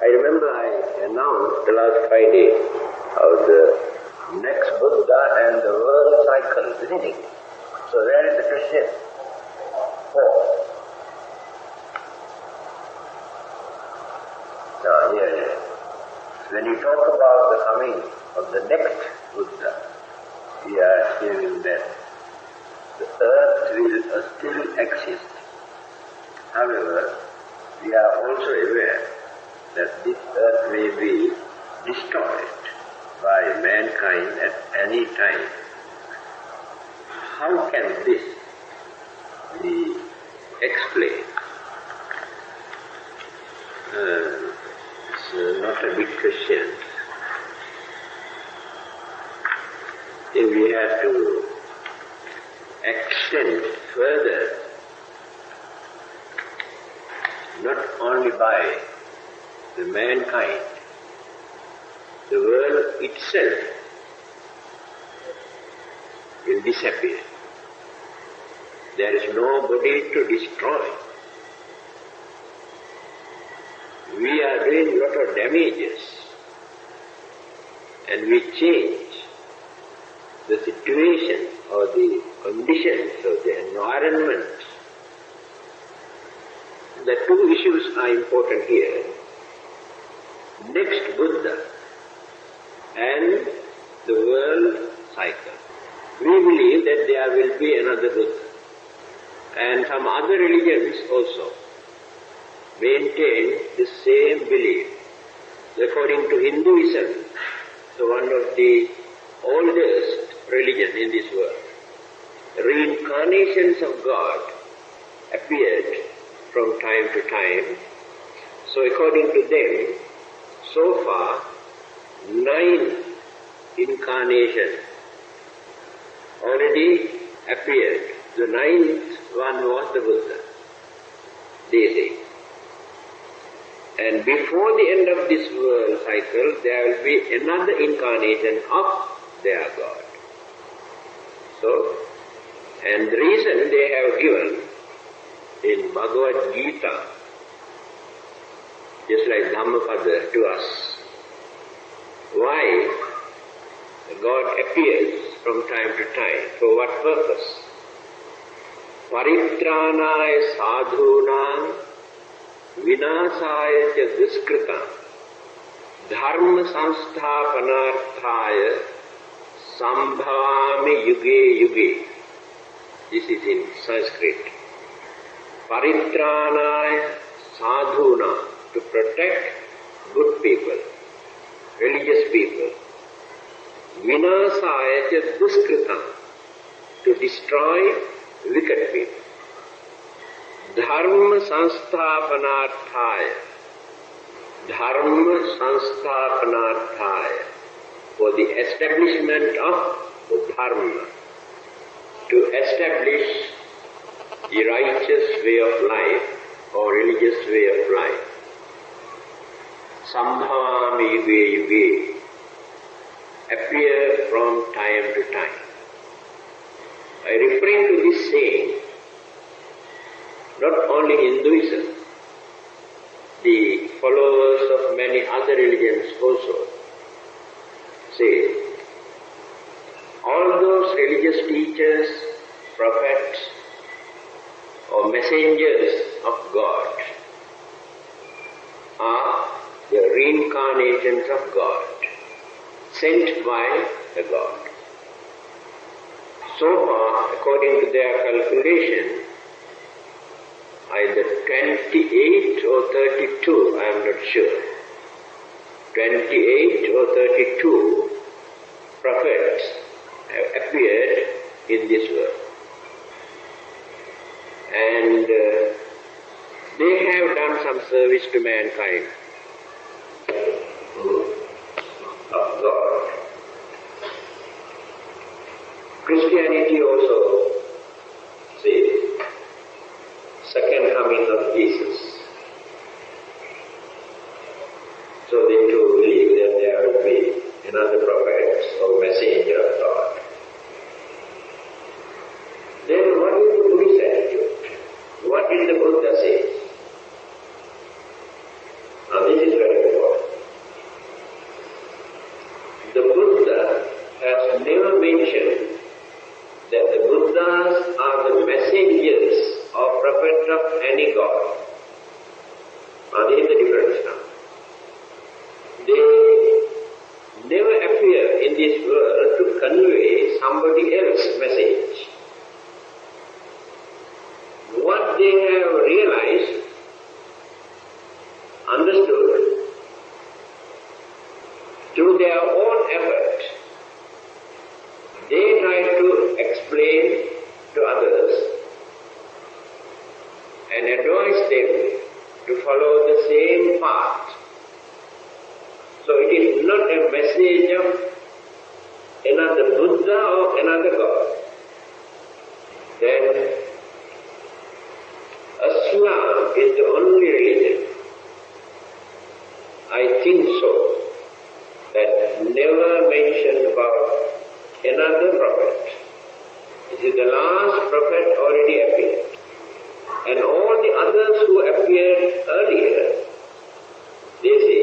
I remember I announced the last Friday of the next Buddha and the world cycle, isn't it? So where is the question? 4. Now here it is. When you talk about the coming of the next Buddha, we are hearing that the earth will still exist. However, we are also aware that this earth may be destroyed by mankind at any time. How can this be explained? It's not a big question. If we have to extend further, not only by the mankind, the world itself will disappear. There is nobody to destroy. We are doing a lot of damages, and we change the situation or the conditions of the environment. The two issues are important here. Next Buddha and the world cycle. We believe that there will be another Buddha. And some other religions also maintain the same belief. According to Hinduism, so one of the oldest religions in this world, reincarnations of God appeared from time to time. So according to them, so far 9 incarnations already appeared. The 9th one was the Buddha, they say. And before the end of this world cycle, there will be another incarnation of their God. So, and the reason they have given in Bhagavad Gita, just like Dhammananda to us, why God appears from time to time, for what purpose? Paritranaya sadhunam vinasaya cha duskritam dharma samsthapanarthaya sambhavami yuge yuge. This is in Sanskrit. Paritranaya sadhunam, to protect good people, religious people. Vinasaya cha duskritam, to destroy wicked people. Dharma samsthapanarthaya, dharma samsthapanarthaya, for the establishment of the dharma, to establish the righteous way of life or religious way of life. Sambhavami yuge yuge, appear from time to time. I referring to this saying, not only Hinduism, the followers of many other religions also say, all those religious teachers, prophets, or messengers of God are the reincarnations of God, sent by the God. So far, according to their calculation, either 28 or 32, I am not sure, 28 or 32 prophets have appeared in this world. And they have done some service to mankind of God. Christianity also says second coming of Jesus. So they too believe that there will be another prophet or messenger of God. Then what is the Buddhist attitude? What did the Buddha say? Now this is very important. There is the difference now. They never appear in this world to convey somebody else's message. What they have realized, understood, through their own effort, they try to explain to others and advise them to follow the same path. So it is not a message of another Buddha or another God. Then Islam is the only religion, I think so, that never mentioned about another prophet. This is the last prophet already appeared. And all the others who appeared earlier, they say,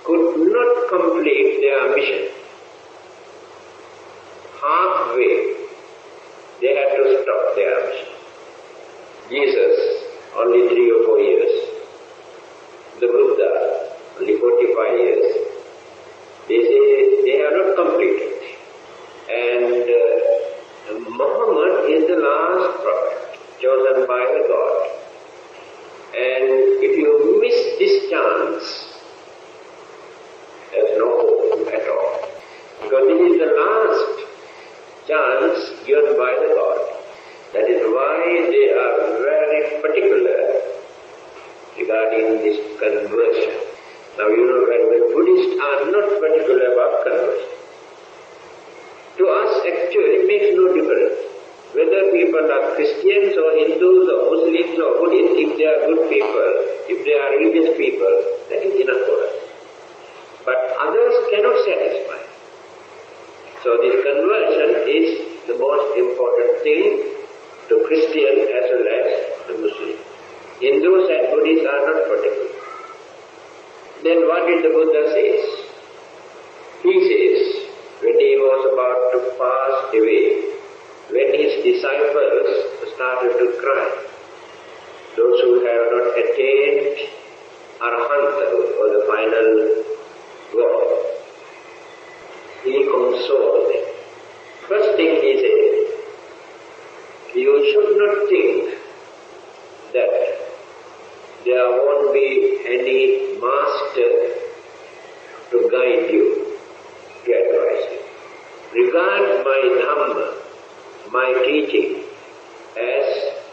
could not complete their mission. Halfway, they had to stop their mission. Jesus, only 3 or 4 years. The Buddha, only 45 years. They say they have not completed. And Muhammad is the last prophet, chosen by the God. And if you miss this chance, there's no hope at all. Because this is the last chance given by the God. That is why they are very particular regarding this conversion. Now you know when Buddhists are not particular about conversion. To us actually it makes no difference. Whether people are Christians or Hindus or Muslims or Buddhists, if they are good people, if they are religious people, that is enough for us. But others cannot satisfy. So this conversion is the most important thing to Christian as well as the Muslim. Hindus and Buddhists are not particular. Then what did the Buddha say? He says, when he was about to pass away, when his disciples started to cry, those who have not attained Arahanta or the final goal, he consoled them. First thing he said, you should not think that there won't be any master to guide you, to advise you. Regard my Dhamma, my teaching, as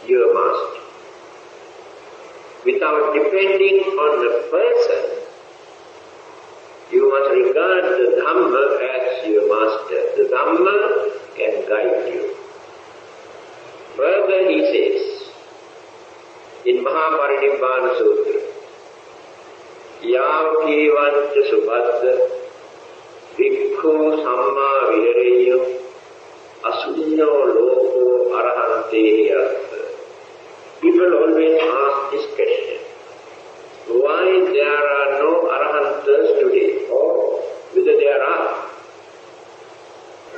your master. Without depending on the person, you must regard the Dhamma as your master. The Dhamma can guide you. Further he says, in Mahaparinibbana Sutra, Yav Kivanta Subhadda Bhikkhu Samma Vihareyo Asunyo Loko Arahante Artha. People always ask this question, why there are no Arahantas today, or whether there are.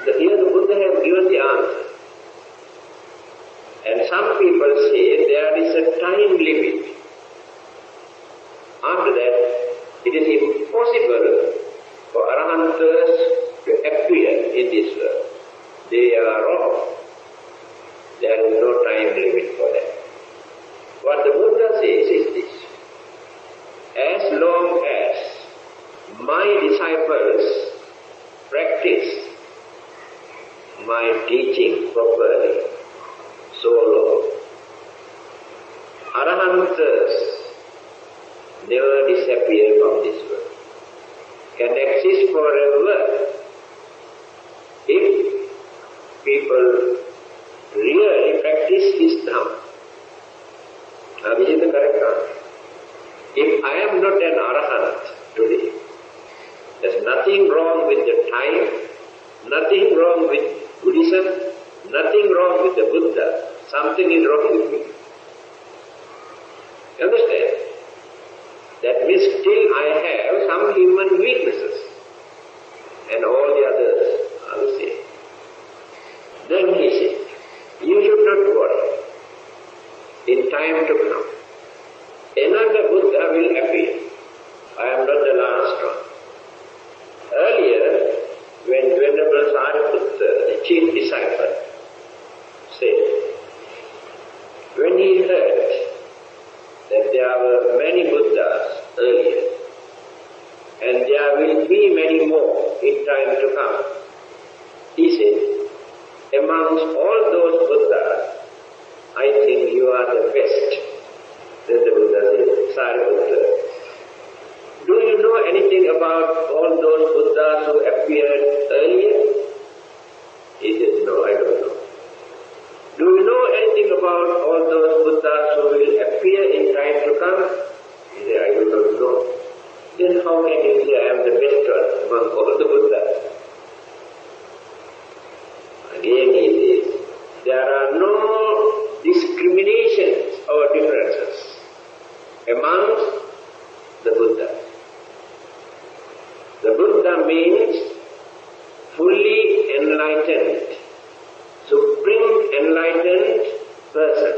Here the Buddha has given the answer. And some people say there is a time limit. After that, it is impossible for Arahantas to appear in this world. They are wrong. There is no time limit for that. What the Buddha says is this: as long as my disciples practice my teaching properly, so long, Arahantas never disappear from this world, can exist forever if people really practice this Dhamma. Now this is the correct answer. If I am not an Arahant today, there's nothing wrong with the time, nothing wrong with Buddhism, nothing wrong with the Buddha. Something is wrong with me. You understand? That means still I have some human weaknesses, and all the others are the same. Then he said, you should not worry. In time to come, another Buddha there were many Buddhas earlier, and there will be many more in time to come. He said, amongst all those Buddhas, I think you are the best. Then the Buddha said, Sariputta, do you know anything about all those Buddhas who appeared earlier? He said, no, I don't know. Do you know anything about all those Buddhas who will appear in time to come? He said, I do not know. Then how can you say I am the best one among all the Buddhas? Again he says, there are no discriminations or differences amongst the Buddhas. The Buddha means fully enlightened, supreme enlightened person.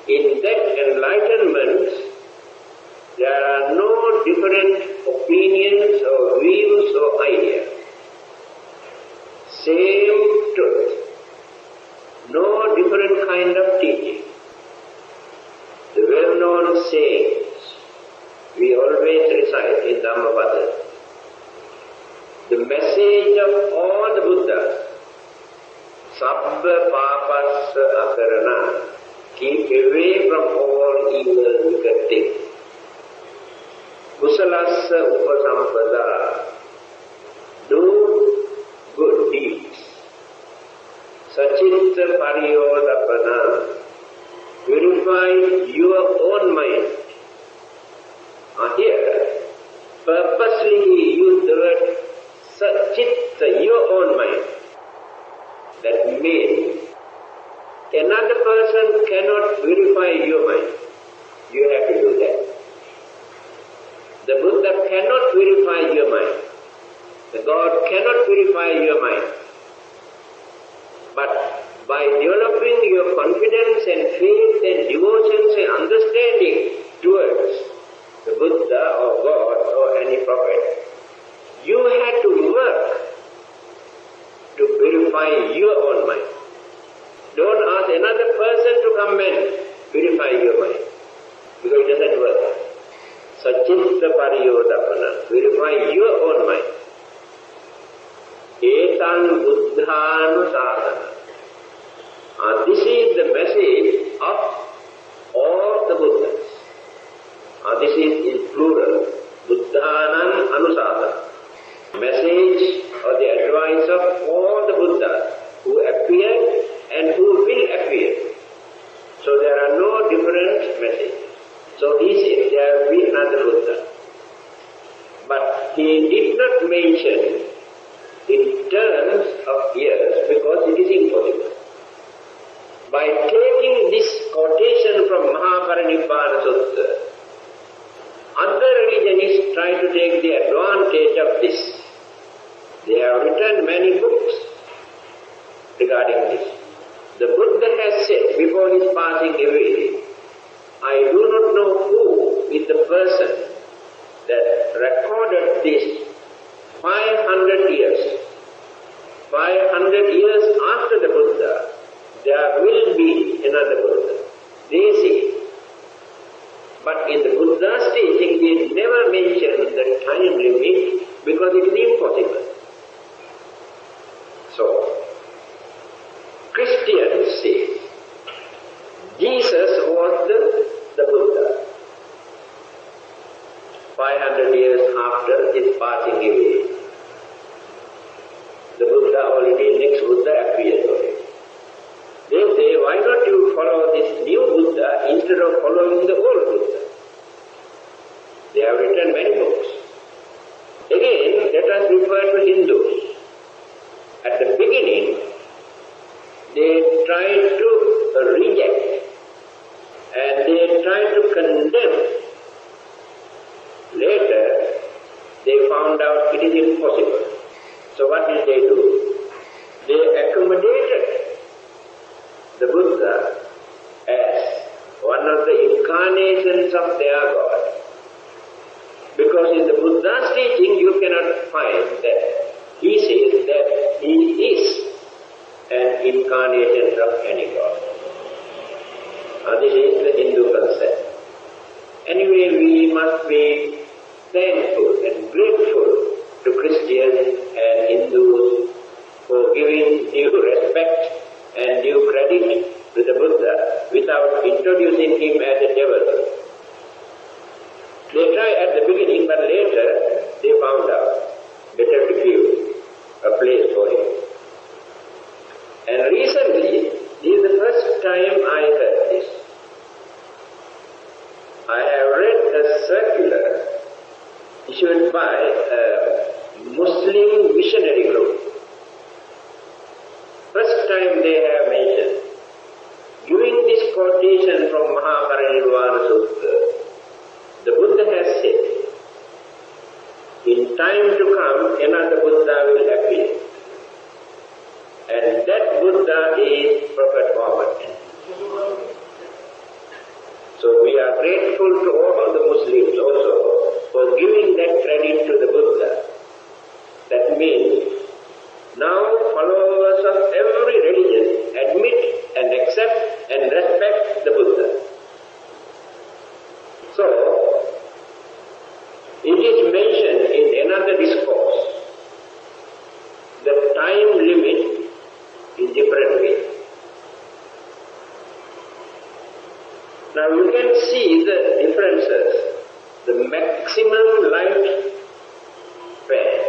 In that enlightenment, there are no different opinions or views or ideas. Same truth. No different kind of teaching. The well-known sayings we always recite in Dhammananda. The message of all the Buddhas, Sabba Papassa Akarana, keep away from all evil wicked things. Kusalassa Upasampada, do good deeds. Sachitta Pariyodapana, purify your own mind. Here, purposely he used the word Sachitta, your own mind. That means another person cannot purify your mind. You have to do that. The Buddha cannot purify your mind. The God cannot purify your mind. But by developing your confidence and faith and devotions and understanding towards the Buddha or God or any prophet, you had to work to purify your own mind. Don't ask another person to come and purify your mind, because it doesn't work. Sachitta Pariyodapana, purify your own mind. Etan Buddhanusasana. This is the message of all the Buddhas. This is in plural. Buddhanan Anusasana. Message or the advice of all the Buddhas who appeared and who will appear. So there are no different messages. So he said there will be another Buddha. But he did not mention in terms of years because it is impossible. By taking this quotation from Mahaparinibbana Sutta, other religionists try to take the advantage of this. They have written many books regarding this. The Buddha has said before his passing away, I do not know who is the person that recorded this 500 years. 500 years after the Buddha, there will be another Buddha. They say. But in the Buddha's teaching, they never mention the time limit because it is impossible. So, Christians say, Jesus was the Buddha. 500 years after his passing away, the Buddha already, next Buddha appeared already. They say, why not you follow this new Buddha instead of following the old Buddha? They have written many books. Again, let us refer to Hindus. At the beginning, they tried to reject and they tried to condemn. Later, they found out it is impossible. So what did they do? They accommodated the Buddha as one of the incarnations of their God. Because in the Buddha's teaching you cannot find that he says that he is an incarnation of any God. This is the Hindu concept. a circular issued by a Muslim missionary group. First time they have mentioned, giving this quotation from Mahaparinirvana Sutta, the Buddha has said, in time to come, another Buddha will appear. And that Buddha is Prophet Muhammad. So we are grateful to all the Muslims also for giving that credit to the Buddha. That means now followers of every religion admit and accept and respect the Buddha. So, it is mentioned in another discourse, the time limit in different ways. Now you can see the differences. The maximum life span.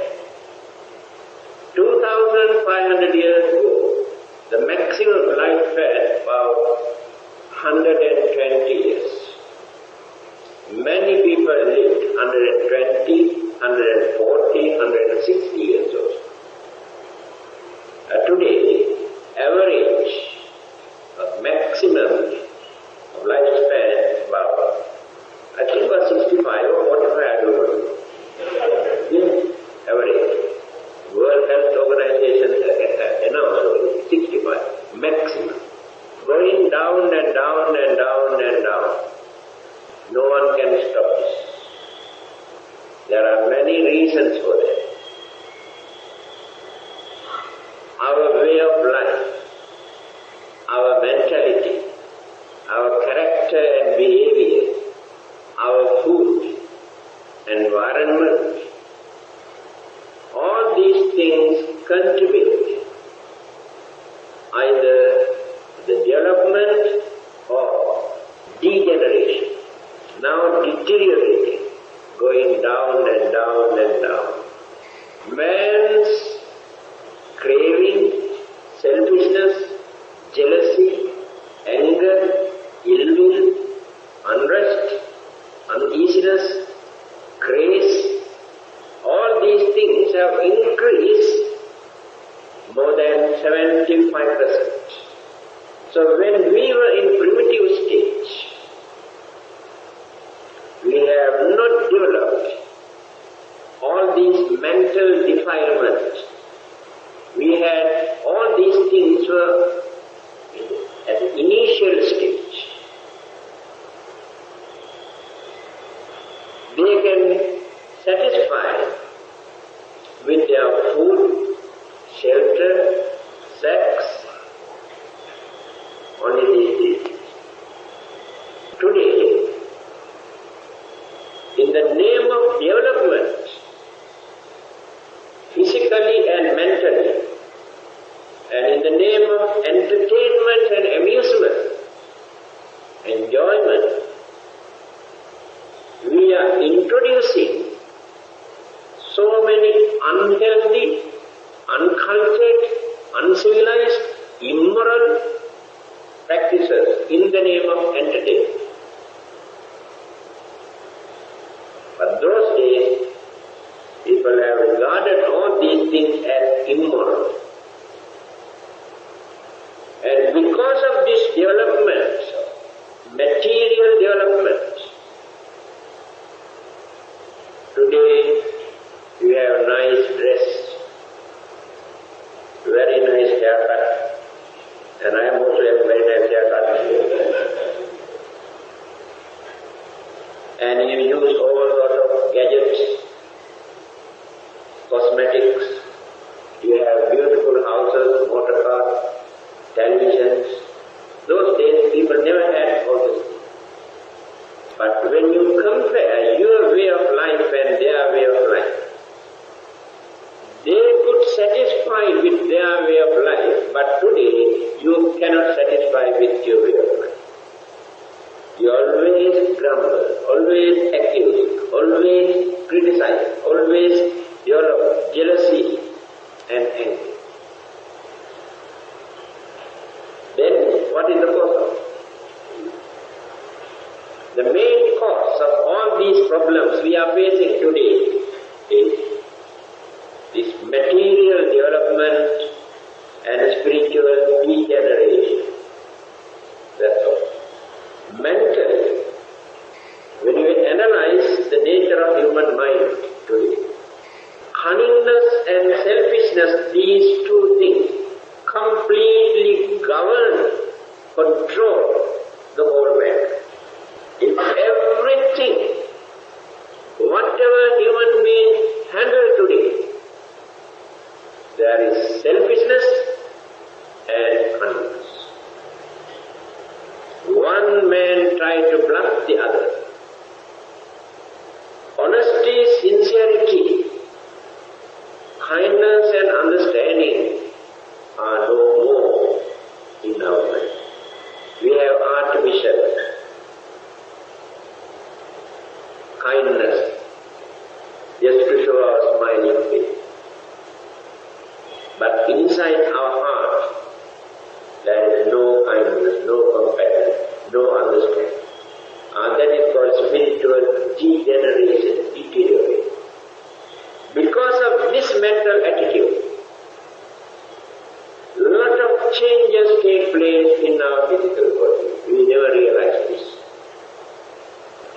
2,500 years ago, the maximum life span was 120 years. Many people lived 120, 140, 160 years old. Today, average of maximum of lifespan about, I think was 65 or 45, I don't know. Yeah, average. World Health Organization announced 65, maximum. Going down and down and down and down. No one can stop this. There are many reasons for that. Our way of life, our mentality, our character and behavior, our food, environment, all these things contribute either the development or degeneration. Now deteriorating, going down and down and down. Man's craving, selfishness, jealousy, anger, ill will, unrest, uneasiness, craze, all these things have increased more than 75%. So when we were in primitive stage, we have not developed all these mental defilements. We had all these things were at the initial stage. They can satisfy with their food, shelter, sex, only these things. Today, in the name of development, physically and mentally, and in the name of entertainment and amusement, enjoyment, we are introducing so many unhealthy, uncultured, uncivilized, immoral practices in the name of entertainment. But those days, people have regarded all these things as immoral. And because of this development, material development, today we have nice dress, very nice haircut, and I am also have very nice haircut. And you use all lot of gadgets, cosmetics, you have beautiful houses, motor cars, televisions. Those days people never had all this. But when you compare your way of life and their way of life, they could satisfy with their way of life, but today you cannot satisfy with your way of life. You always grumble, always accuse, always criticize, always develop jealousy and anger. Then what is the cause of it? The main cause of all these problems we are facing today is this material development and spiritual degeneration. That's all. Mentally, when you analyze the nature of human mind today, cunningness and selfishness, these two things completely govern, control the whole man. In everything, whatever human beings handle today, there is selfishness and cunningness. One man tries to bluff the other. Honesty, sincerity, kindness and understanding are no more in our mind. We have artificial kindness just to show our smiling face. But inside our heart, there is no kindness, no compassion, no understanding. And that is called spiritual degeneration, deterioration. Because of this mental attitude, a lot of changes take place in our physical body. We never realize this.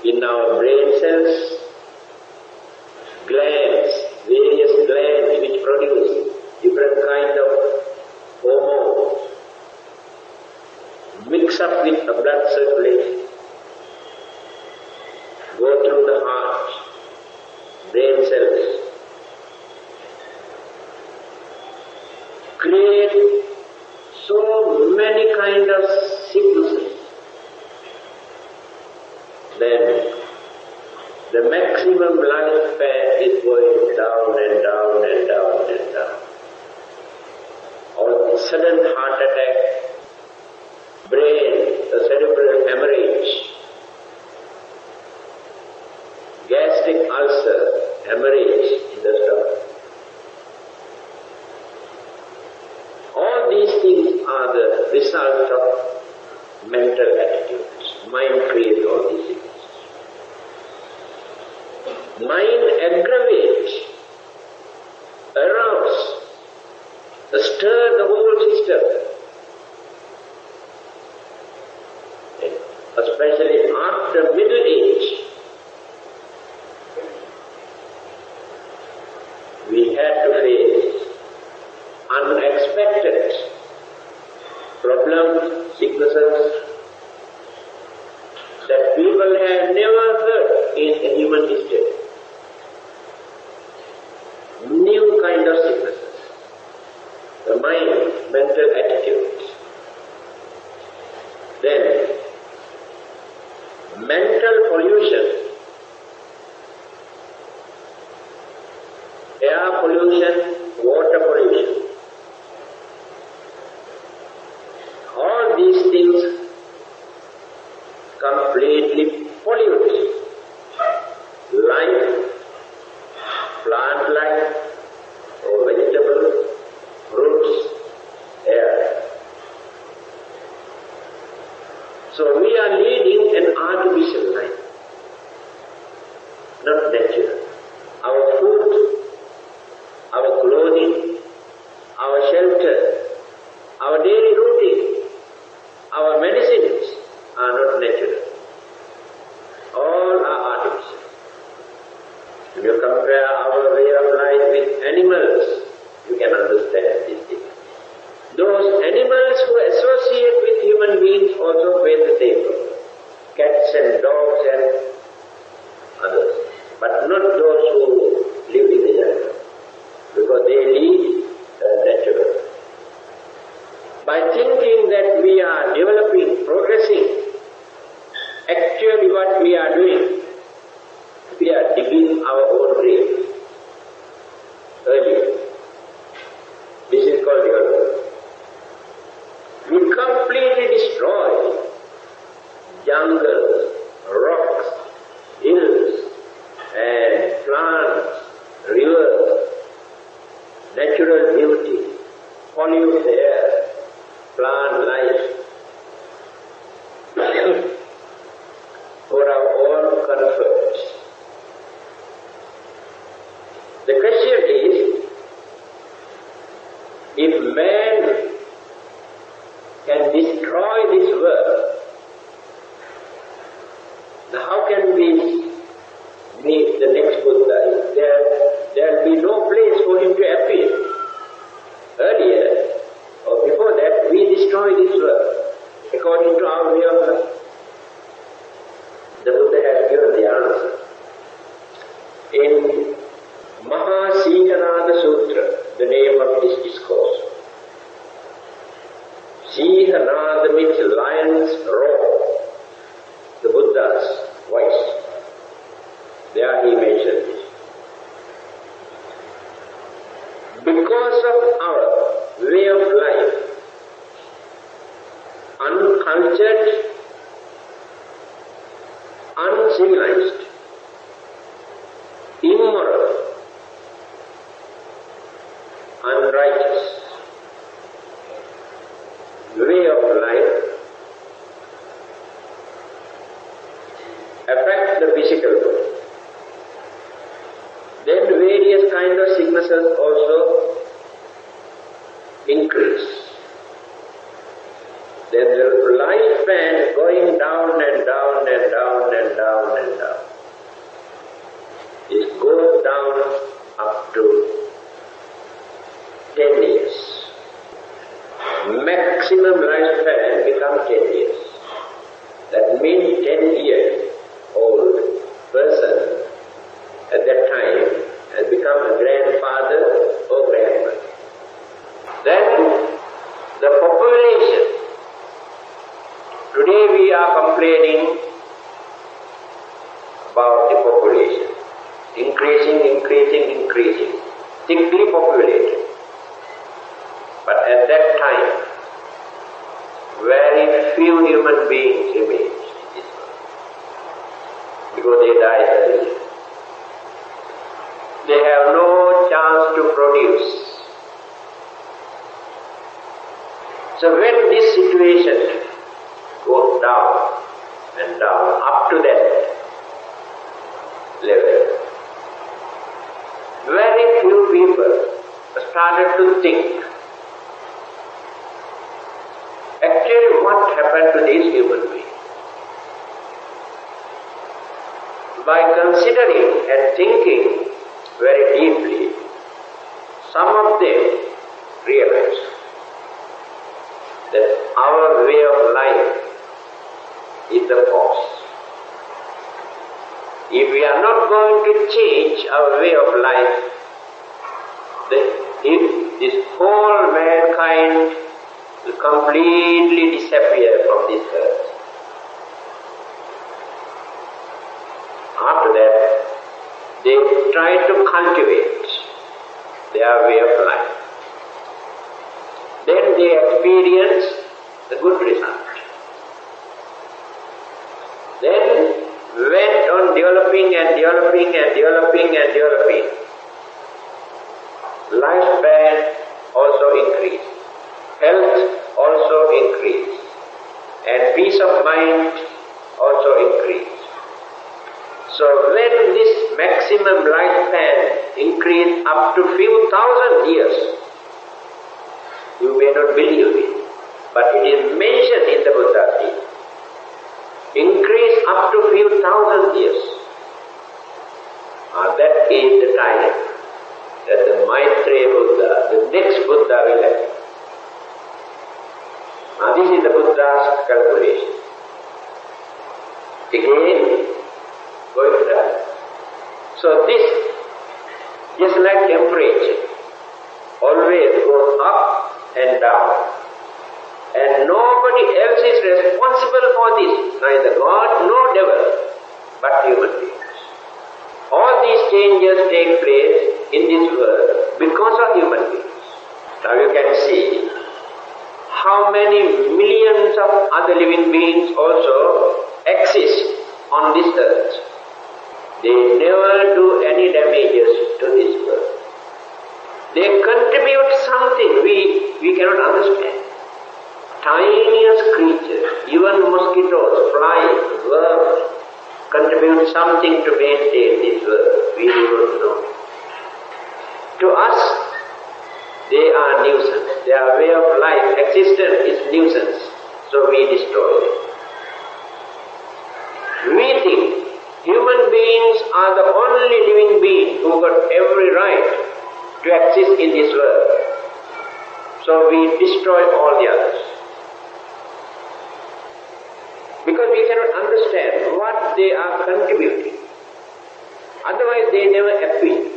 In our brain cells, glands, various glands which produce different kind of hormones, mix up with the blood circulation, go through the heart, brain cells, create so many kind of sicknesses. Then the maximum lifespan is going down and down and down and down. Or sudden heart attack, brain, the cerebral hemorrhage, gastric ulcer, hemorrhage in the stomach. All these things are the result of mental attitudes. Mind creates all these things. Mind aggravates, arouse, stir the whole system. Especially after middle age, we had to face unexpected problems, sicknesses that people have never heard in human history. New kind of sicknesses. The mind, mental attitudes. Then, mental pollution, air pollution, water pollution. All these things completely pollute life, plant life, or vegetable, fruits, air. So we are leading an artificial life, not natural. Our food, our clothing, our shelter, our daily routine, our medicines are not natural. All are artificial. If you compare our way of life with animals, you can understand this thing. Those animals who associate with human beings also face the same problem. Cats and dogs and others. But not those who live in the jungle. Because they lead natural. By thinking that we are developing, progressing, actually what we are doing, we are digging our own grave earlier. comfort. The question is, if man can destroy this world, how can we meet the next Buddha? There will be no place for him to appear. Earlier, or before that, we destroy this world according to our way of life. The Buddha has given the answer. In Mahasihanada Sutra, the name of this discourse, Sihanada means lion's roar, the Buddha's voice. There he mentioned this. Because of our way of life, uncultured, uncivilized, immoral, unrighteous way of life affects the physical body. Then various kinds of sicknesses also increase. Then the lifespan going down and down and down and down and down. It goes down up to 10 years. Maximum lifespan becomes 10 years. That means 10 years old person at that time has become a grandfather or grandmother. Then the population. Today we are complaining about the population. Increasing, thickly populated. But at that time, very few human beings remained in this world, because they died early. They have no chance to produce. So when this situation goes down and down up to that level, very few people started to think, actually what happened to these human beings? By considering and thinking very deeply, some of them realized that our way of life is the cause. If we are not going to change our way of life, then this whole mankind will completely disappear from this earth. After that, they try to cultivate their way of life. Then they experience the good result. Then went on developing and developing and developing and developing. Lifespan also increased. Health also increased. And peace of mind also increased. So when this maximum lifespan increased up to few thousand years, you may not believe it, but it is mentioned in the Buddha's teaching. Increase up to few thousand years. That is the time that the Maitreya Buddha, the next Buddha will appear. This is the Buddha's calculation. Again, going to die. So this, just like temperature, always goes up and down. And nobody else is responsible for this, neither God nor devil, but human beings. All these changes take place in this world because of human beings. Now you can see how many millions of other living beings also exist on this earth. They never do any damages to this world. They contribute something we cannot understand. Tiniest creatures, even mosquitoes, flies, worms, contribute something to maintain this world. We don't know. To us, they are nuisance. Their way of life, existence is nuisance. So we destroy them. We think human beings are the only living beings who got every right to exist in this world. So we destroy all the others. Because we cannot understand what they are contributing. Otherwise they never appear.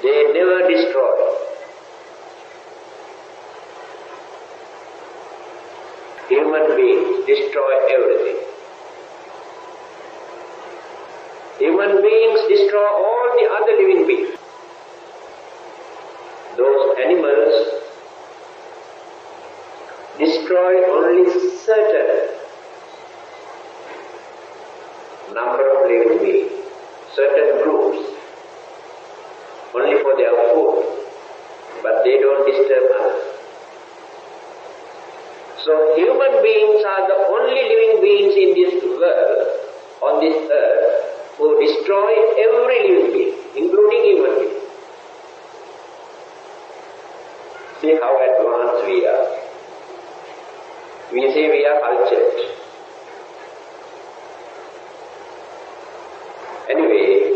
They never destroy. Human beings destroy everything. Human beings destroy all the other living beings. Those animals destroy only certain number of living beings, certain groups, only for their food, but they don't disturb others. So human beings are the only living beings in this world, on this earth, who destroy every living being, including human beings. See how advanced we are. We say we are cultured. Anyway,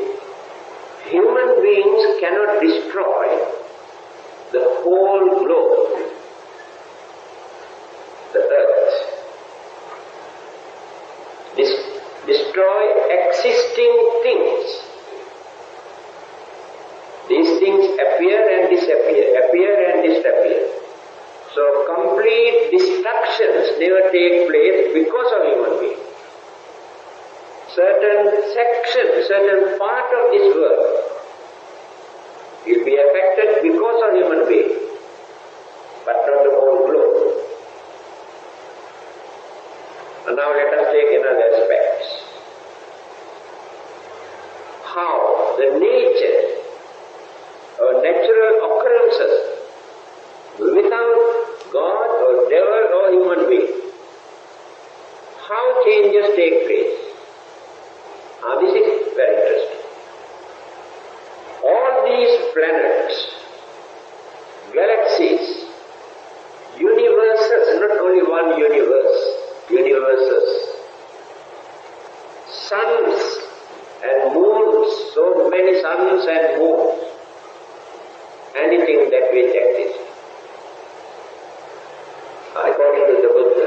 human beings cannot destroy the whole globe, the earth. Destroy existing things. These things appear and disappear, appear and disappear. So complete destructions never take place because of human beings. Certain section, certain part of this world will be affected because of human beings, but not the whole globe. And now let us take another aspect. How the nature or natural occurrences without God or devil or human being, how changes take place. Now this is very interesting. All these planets, galaxies, universes, not only one universe, universes, suns and moons, so many suns and moons, anything that which exists. According to the Buddha,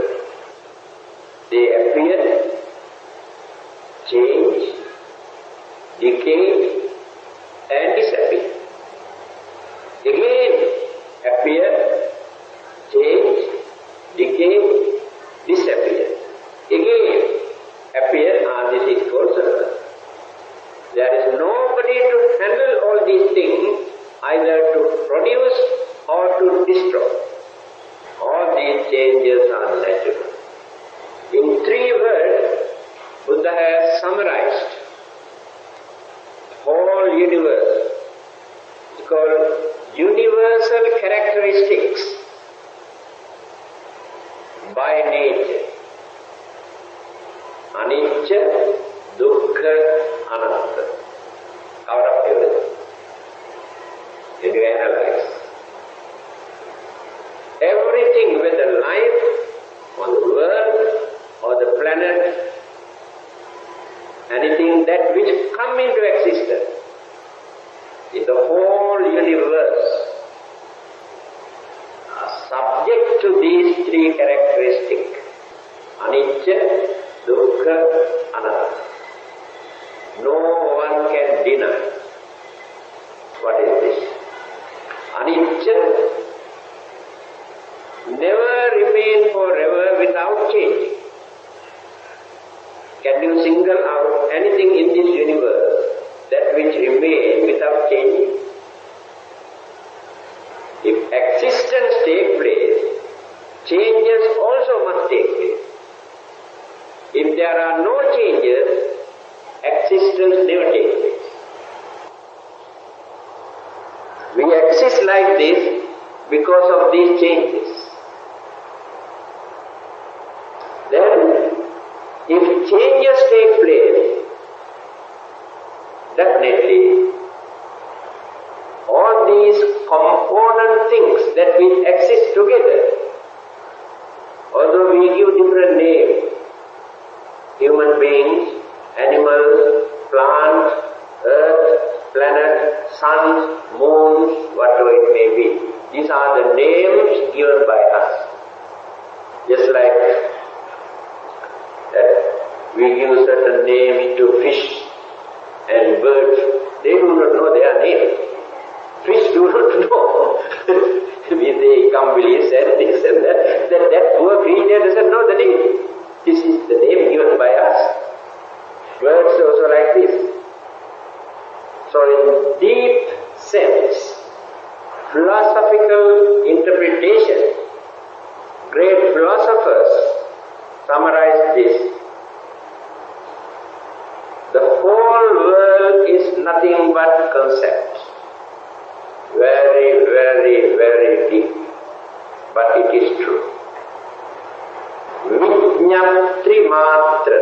they appear, change, decay, and disappear. Again, appear, change, decay, disappear. Again, appear, this is called circle. There is nobody to handle all these things, either to produce or to destroy. All these changes are natural. In 3 words, Buddha has summarized the whole universe. It's called universal characteristics by nature. Anicca, dukkha, anatta. Cover up everything. Then you analyze. Everything, whether life on the world or the planet, anything that which come into existence in the whole universe are subject to these 3 characteristics. Anicca, dukkha, anatta. No one can deny. What is this? Anicca, never remain forever without changing. Can you single out anything in this universe that which remains without changing? If existence takes place, changes also must take place. If there are no changes, existence never takes place. We exist like this because of these changes. Then changes take place, definitely all these component things that will exist together, although we give different names, human beings, animals, plants, earth, planet, suns, moons, whatever it may be. These are the names given by us. Just like we give certain names to fish and birds, they do not know their name. Fish do not know. They come believe and this and that poor creature doesn't know the name. This is the name given by us. Birds also like this. So in deep sense, philosophical interpretation, great philosophers summarize this. The whole world is nothing but concept. Very, very, very deep. But it is true. Vijñapti matra.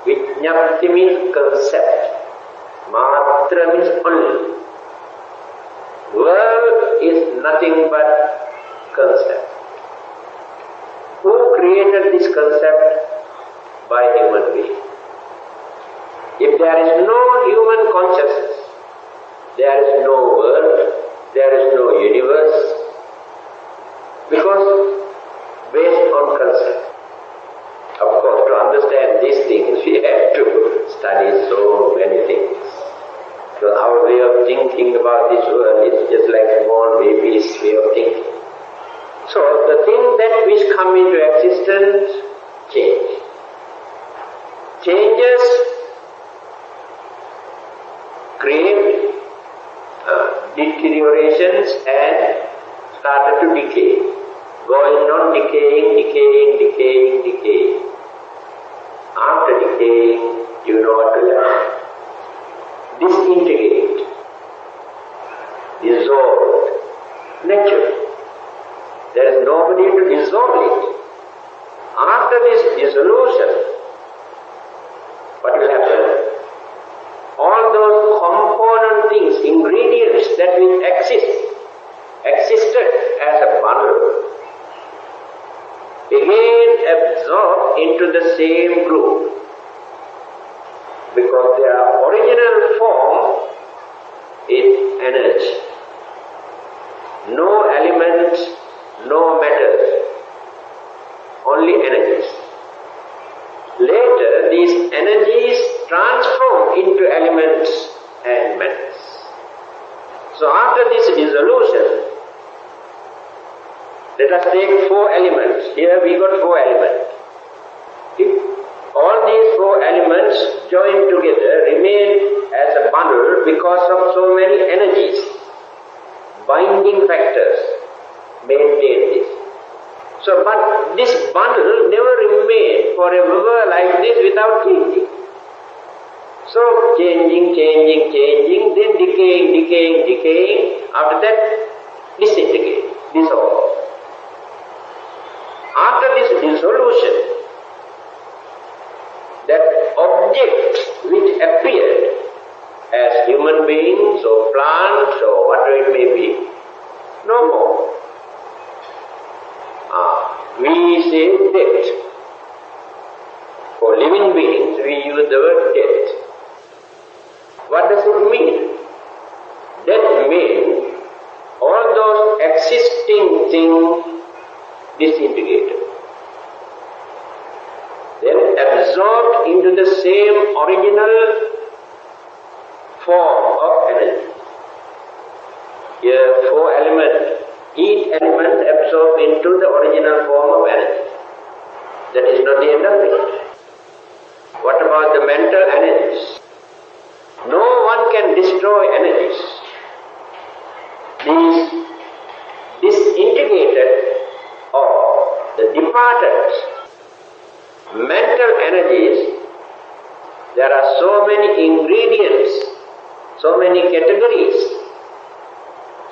Vijñapti means concept. Matra means only. World is nothing but concept. Who created this concept? By human being. If there is no human consciousness, there is no world, there is no universe, because based on concept. Of course, to understand these things, we have to study so many things. So our way of thinking about this world is just like a small baby's way of thinking. So the thing that which come into existence, change. Changes create deteriorations and started to decay. Going on decaying. After decaying, you know what will happen. Disintegrate, dissolve, naturally. There is nobody to dissolve it. After this dissolution, what will happen? All those component things, ingredients that will existed as a bundle, again absorbed into the same group, because their original form is energy. No elements, no matter, only energies. Later, these energies transform into elements and matters. So after this dissolution, let us take 4 elements. Here we got 4 elements. If all these 4 elements joined together remain as a bundle because of so many energies, binding factors maintain this. So, but this bundle never remained forever like this without changing. So, changing, then decaying, after that disintegrate, dissolve. After this dissolution, that objects which appeared as human beings or plants or whatever it may be, no more. We say death. For living beings, we use the word death. What does it mean? Death means all those existing things disintegrated, then absorbed into the same original form of energy. Here 4 elements, each element absorbed into the original form of energy. That is not the end of it. What about the mental energies? No one can destroy energies. These disintegrated or the departed mental energies, there are so many ingredients, so many categories,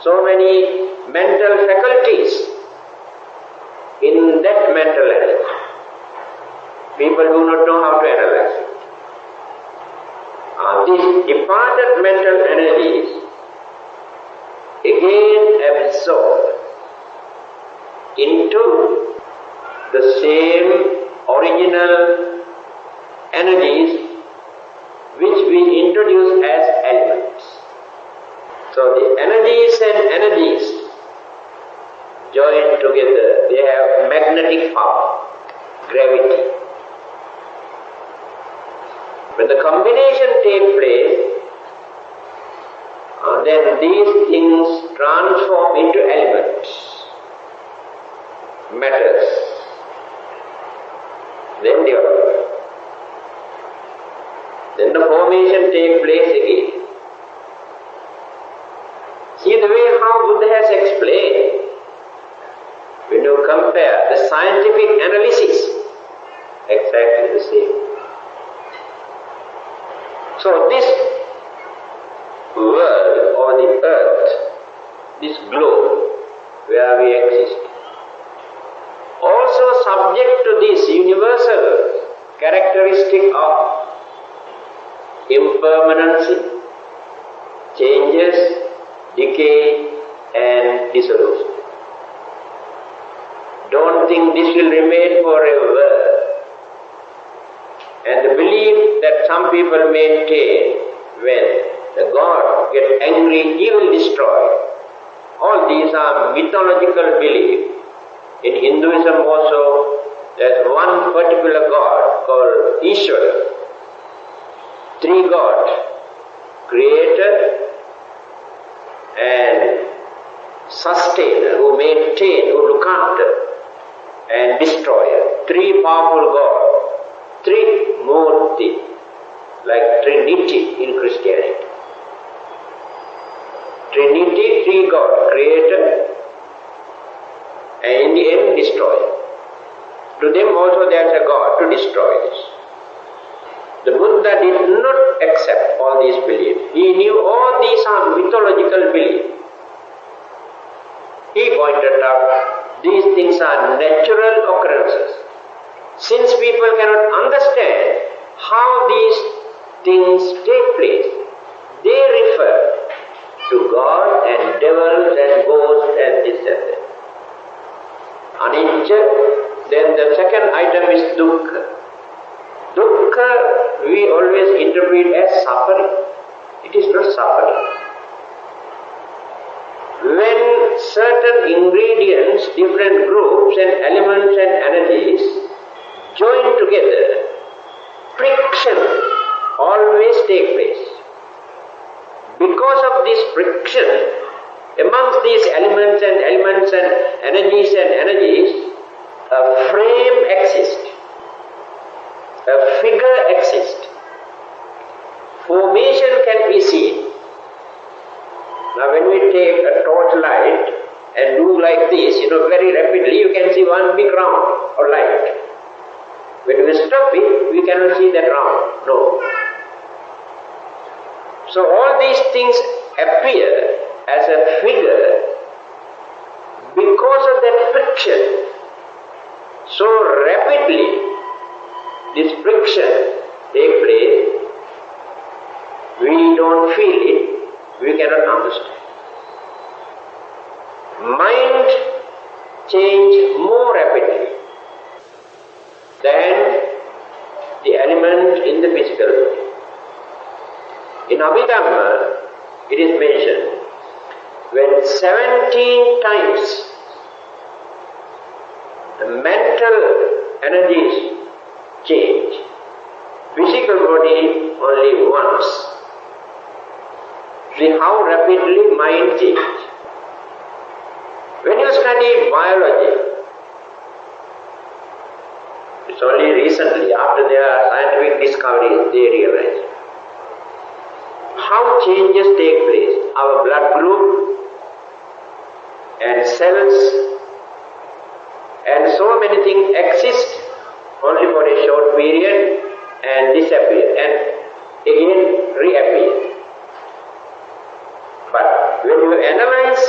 so many mental faculties in that mental energy. People do not know how to analyze it. These departed mental energies again absorb into the same original energies which we introduce as elements. So the energies and energies join together, they have magnetic power, gravity. When the combination takes place, then these things transform into elements, matters. Then develop. Then the formation takes place again. See the way how Buddha has explained. When you compare the scientific analysis, exactly the same. So this world or the earth, this globe where we exist, also subject to this universal characteristic of impermanency, changes, decay and dissolution. Don't think this will remain forever. And the belief that some people maintain, when the God gets angry, he will destroy. All these are mythological beliefs. In Hinduism also, there's one particular God called Ishvara. Three gods, creator and sustainer, who maintain, who look after, and destroyer. Three powerful gods. Trimurti, like Trinity in Christianity. Trinity, three gods, creator and in the end destroyer. To them also there is a God to destroy this. The Buddha did not accept all these beliefs. He knew all these are mythological beliefs. He pointed out these things are natural occurrences. Since people cannot understand how these things take place, they refer to God and devils and ghosts and this and that. Anicca, then the second item is dukkha. Dukkha we always interpret as suffering. It is not suffering. When certain ingredients, different groups and elements and energies join together, friction always takes place. Because of this friction, amongst these elements and energies, a frame exists, a figure exists, formation can be seen. Now when we take a torchlight and do like this, very rapidly, you can see one big round or light. When we stop it, we cannot see that round. No. So all these things appear as a figure because of that friction. So rapidly this friction takes place, we don't feel it, we cannot understand. Mind changes more rapidly than the element in the physical body. In Abhidhamma, it is mentioned, when 17 times the mental energies change, physical body only once. See how rapidly mind changes. When you study biology, it's only recently, after their scientific discoveries, they realize how changes take place. Our blood group and cells and so many things exist only for a short period and disappear and again reappear. But when you analyze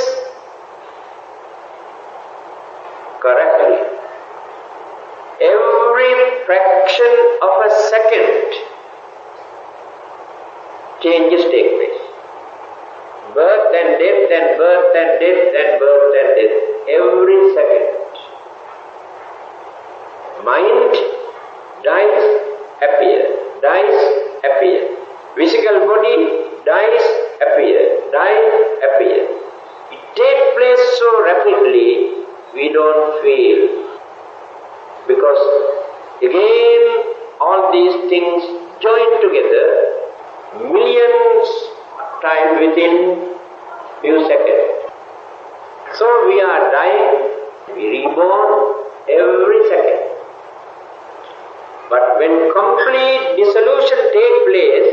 correctly, every fraction of a second, changes take place. Birth and death and birth and death and birth and death. Every second. Mind dies, appears. Dies, appears. Physical body dies, appears. Dies, appears. It takes place so rapidly, we don't feel. Because again, all these things join together, millions of times within few seconds. So we are dying, we reborn every second. But when complete dissolution takes place,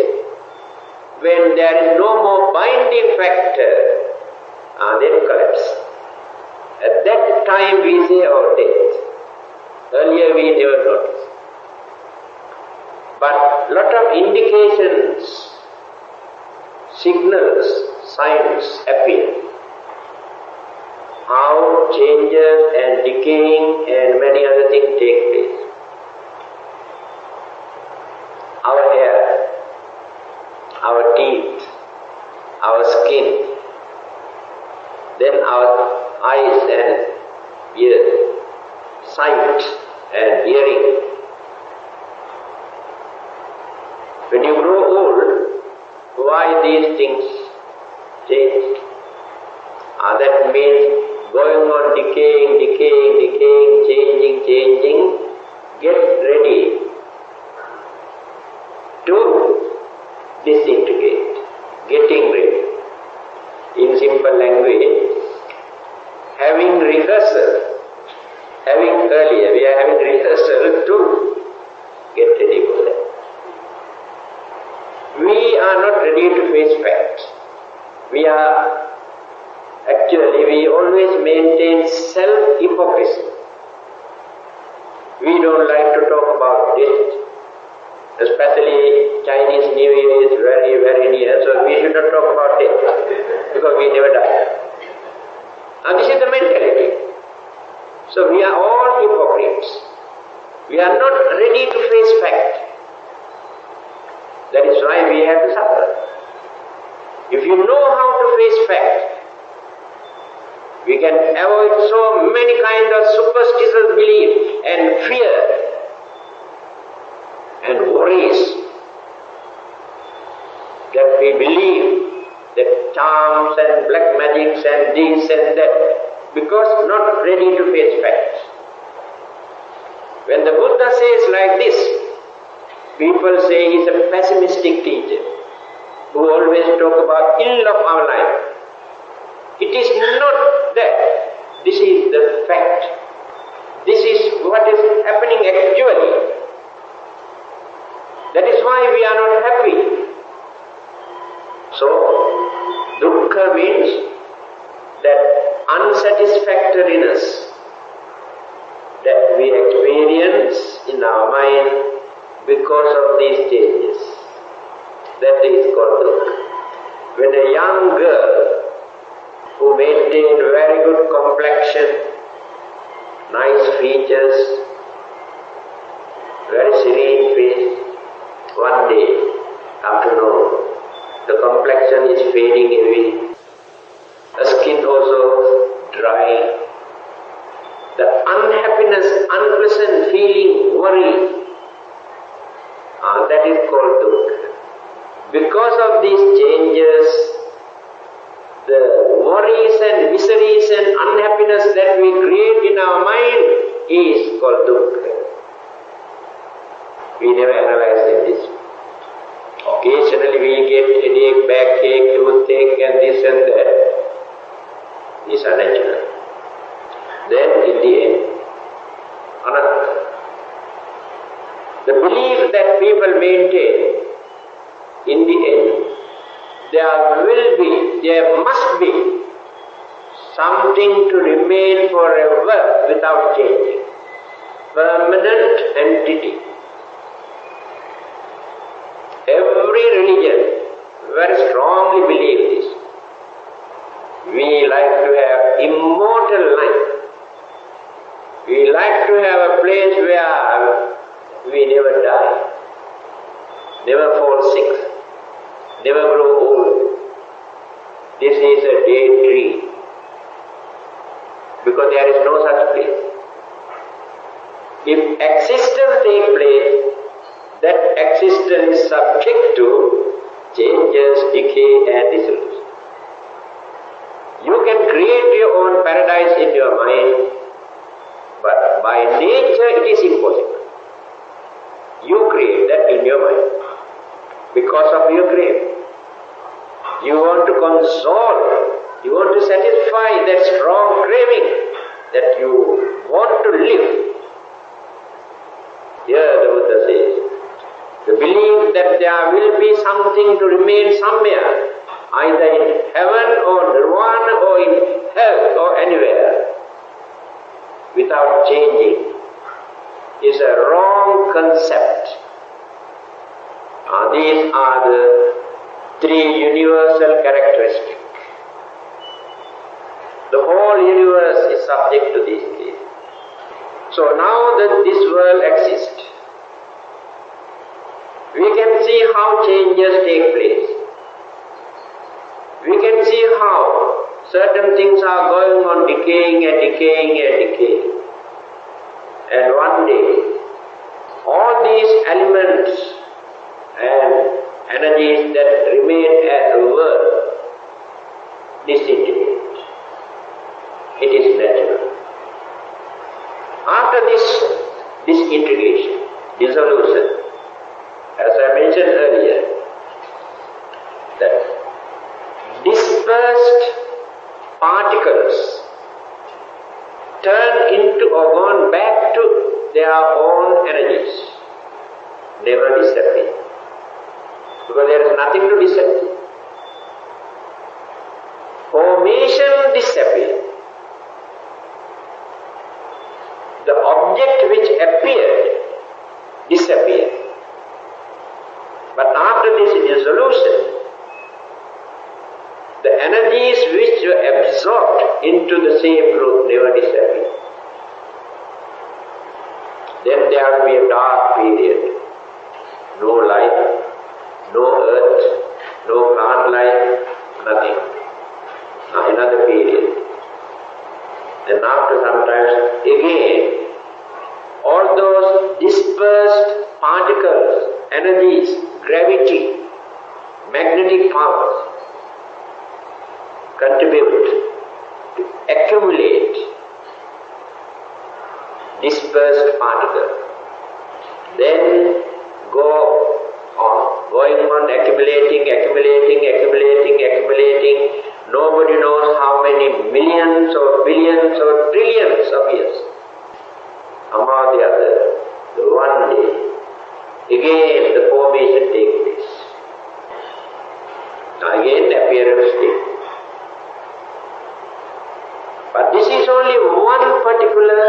when there is no more binding factor, then collapse. At that time we say our death. Earlier we never noticed. But lot of indications, signals, signs appear. How changes and decaying and many other things take place. Our hair, our teeth, our skin, then our eyes and ears, sight and hearing. When you grow old, why these things change? That means going on decaying, changing. Get ready to disintegrate, getting ready. In simple language, having rehearsal, we are having rehearsal to get ready for that. We are not ready to face facts. We always maintain self-hypocrisy. We don't like to talk about death. Especially Chinese New Year is very, very near, so we should not talk about death, because we never die. Now this is the mentality. So we are all hypocrites. We are not ready to face fact. That is why we have to suffer. If you know how to face fact, we can avoid so many kinds of superstitious belief and fear and worries that we believe that charms and black magics and this and that, because not ready to face facts. When the Buddha says like this, people say he is a pessimistic teacher who always talk about ill of our life. It is not that. This is the fact. This is what is happening actually. That is why we are not happy. So, dukkha means that unsatisfactoriness that we experience in our mind because of these changes. That is called dukkha. When a young girl who maintained very good complexion, nice features, very serene face, one day, afternoon, the complexion is fading away, the skin also dry, the unhappiness, unpleasant feeling, worry, that is called dukkha. Because of these changes, the worries and miseries and unhappiness that we create in our mind is called dukkha. We never analyze this. Occasionally we get headache, backache, toothache and this and that. These are natural. Then in the end, another. The belief that people maintain, in the end, there must be something to remain forever without changing. Permanent entity. Every religion very strongly believes this. We like to have immortal life. We like to have a place where we never die, never fall sick, never grow old. This is a daydream, because there is no such place. If existence takes place, that existence is subject to changes, decay and dissolution. You can create your own paradise in your mind, but by nature it is impossible. You create that in your mind because of your craving. You want to console, you want to satisfy that strong craving that you want to live. Here the Buddha says, the belief that there will be something to remain somewhere, either in heaven or nirvana or in hell or anywhere, without changing, is a wrong concept. These are the three universal characteristics. The whole universe is subject to these three. So now that this world exists, we can see how changes take place. We can see how certain things are going on decaying and decaying and decaying. And one day, all these elements and energies that remain as a world disintegrate. It is natural. After this disintegration, dissolution, as I mentioned earlier, that dispersed particles turn into or gone back to their own energies, never disappear. Because there is nothing to disappear. Formation disappears. The object which appeared disappeared. But after this dissolution, the energies which were absorbed into the same group never disappear. Then there will be a dark period. No life, no earth, no plant life, nothing. Another period. Then after some time, again, all those dispersed particles, energies, gravity, magnetic powers contribute to accumulate dispersed particles. Then going on accumulating. Nobody knows how many millions or billions or trillions of years. Some or the other, one day, again the formation takes place. Again appearance takes place. But this is only one particular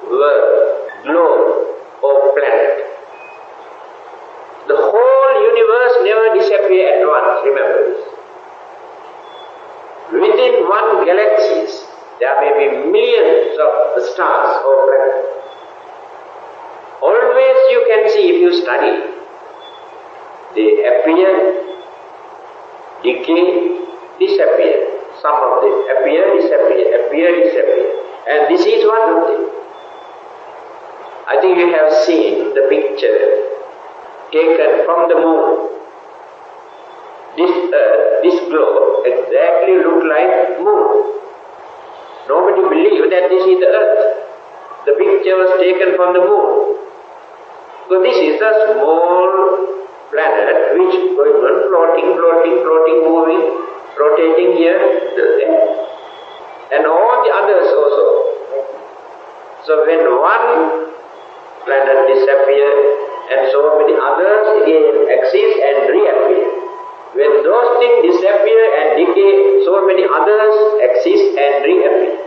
world, globe or planet. The whole universe never disappears at once, remember this. Within one galaxy, there may be millions of stars or planets. Always you can see, if you study, they appear, decay, disappear. Some of them appear, disappear. And this is one of them. I think you have seen the picture taken from the moon. This globe exactly looked like moon. Nobody believed that this is the earth. The picture was taken from the moon. So this is a small planet which going on floating, moving, rotating here, there. And all the others also. So when one planet disappears and so many others again exist and reappear. When those things disappear and decay, so many others exist and reappear.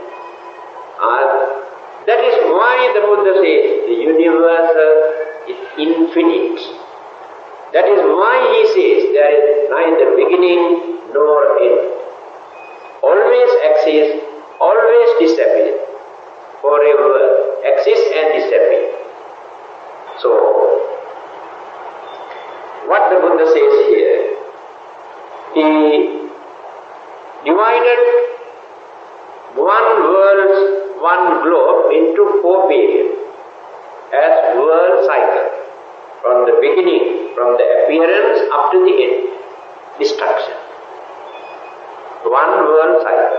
That is why the Buddha says the universe is infinite. That is why he says there is neither beginning nor end. Always exists, always disappear. Forever exists and disappear. So, what the Buddha says here, he divided one world, one globe into 4 periods as world cycle, from the beginning, from the appearance up to the end, destruction. One world cycle.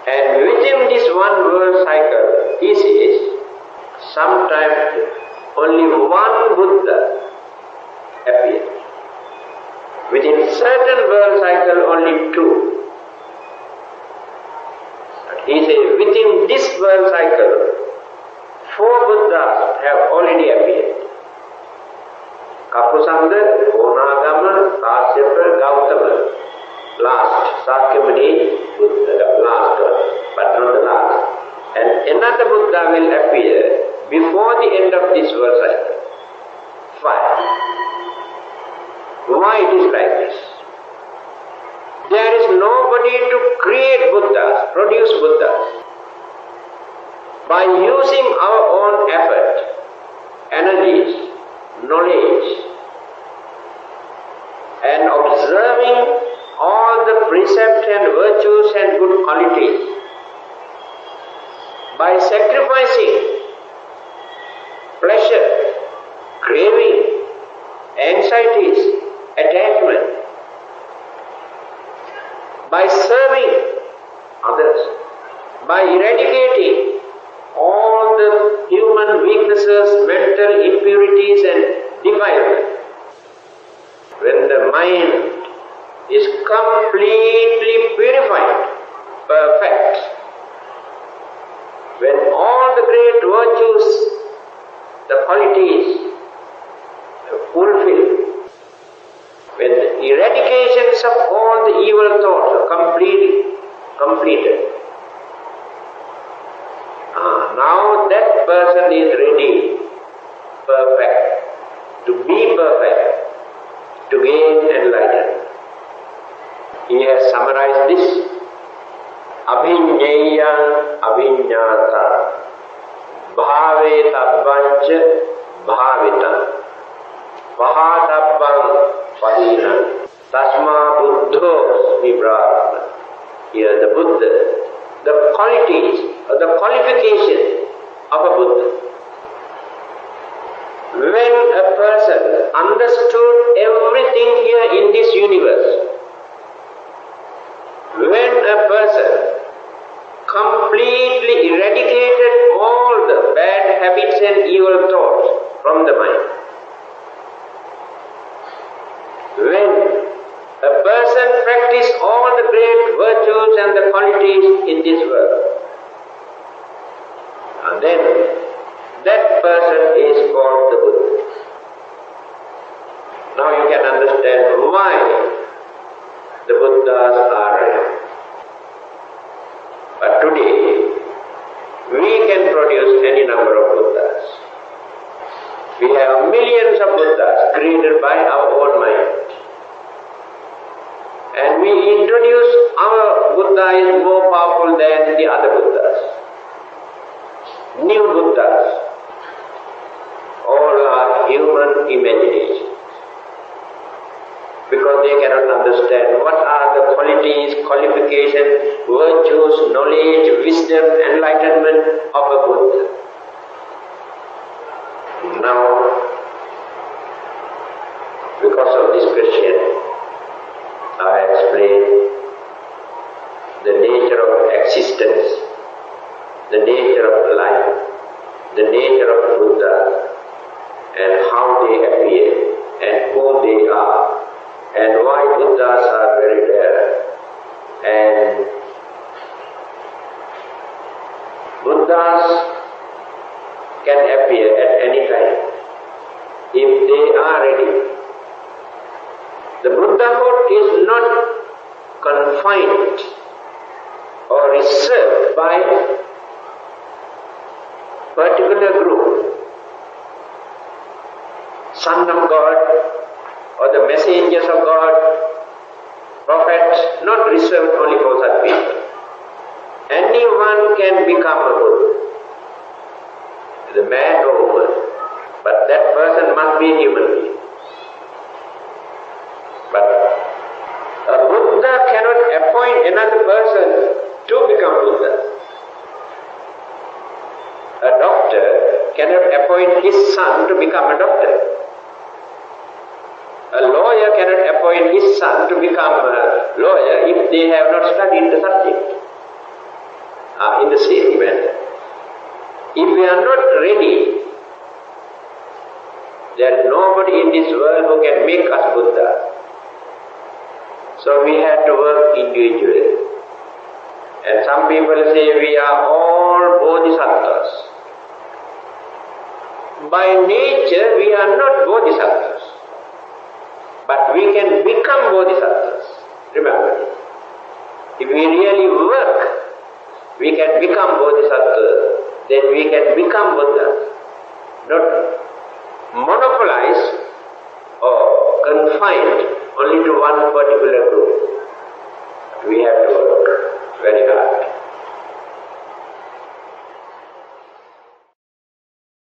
And within this one world cycle, he says, sometimes only one Buddha appears. Within certain world cycle, only 2. But he says, within this world cycle, 4 Buddhas have already appeared. Kapusanda, Onagama, Kasyapa, Gautama. Last, Sakyamuni, Buddha, the last one, but not the last. And another Buddha will appear before the end of this world cycle. 5. Why it is like this? There is nobody to create Buddhas, produce Buddhas. By using our own effort, energies, knowledge, and observing all the precepts and virtues and good qualities, by sacrificing pleasure, craving, anxieties, attachment, by serving others, by eradicating all the human weaknesses, mental impurities and defilement. When the mind is completely purified, perfect, when all the great virtues, the qualities are fulfilled, when the eradications of all the evil thoughts are completed, now that person is ready, perfect, to be perfect, to gain enlightenment. He has summarized this. Abhinyaya abhinyata bhave tabbancha bhavita pahatabbam pahina tasma buddhos vibrahma. Here the Buddha, the qualities or the qualification of a Buddha. When a person understood everything here in this universe, when a person completely eradicated all the bad habits and evil thoughts from the mind, when a person practiced all the great virtues and the qualities in this world, and then that person is called the Buddha. Now you can understand why the Buddhas are rare. But today, we can produce any number of Buddhas. We have millions of Buddhas created by our own mind. And we introduce our Buddha is more powerful than the other Buddhas. New Buddhas. All are human imaginations. Because they cannot understand what are the qualities, qualifications, virtues, knowledge, wisdom, enlightenment of a Buddha. Now, because of this question, I explain the nature of existence, the nature of life, the nature of Buddha, and how they appear, and who they are, and why Buddhas are very rare. And Buddhas can appear at any time if they are ready. The Buddhahood is not confined or reserved by particular group, Son of God or the messengers of God, prophets, not reserved only for such people. Anyone can become a Buddha, the man or woman. but that person must be a human being. But a Buddha cannot appoint another person to become Buddha. A doctor cannot appoint his son to become a doctor. A lawyer cannot appoint his son to become a lawyer if they have not studied the subject. In the same manner, if we are not ready, there is nobody in this world who can make us Buddha. So we have to work individually. And some people say we are all bodhisattvas. By nature we are not bodhisattvas, but we can become bodhisattvas. Remember, if we really work, we can become bodhisattvas, then we can become Buddha. Not monopolized or confined only to one particular group. We have to work very hard.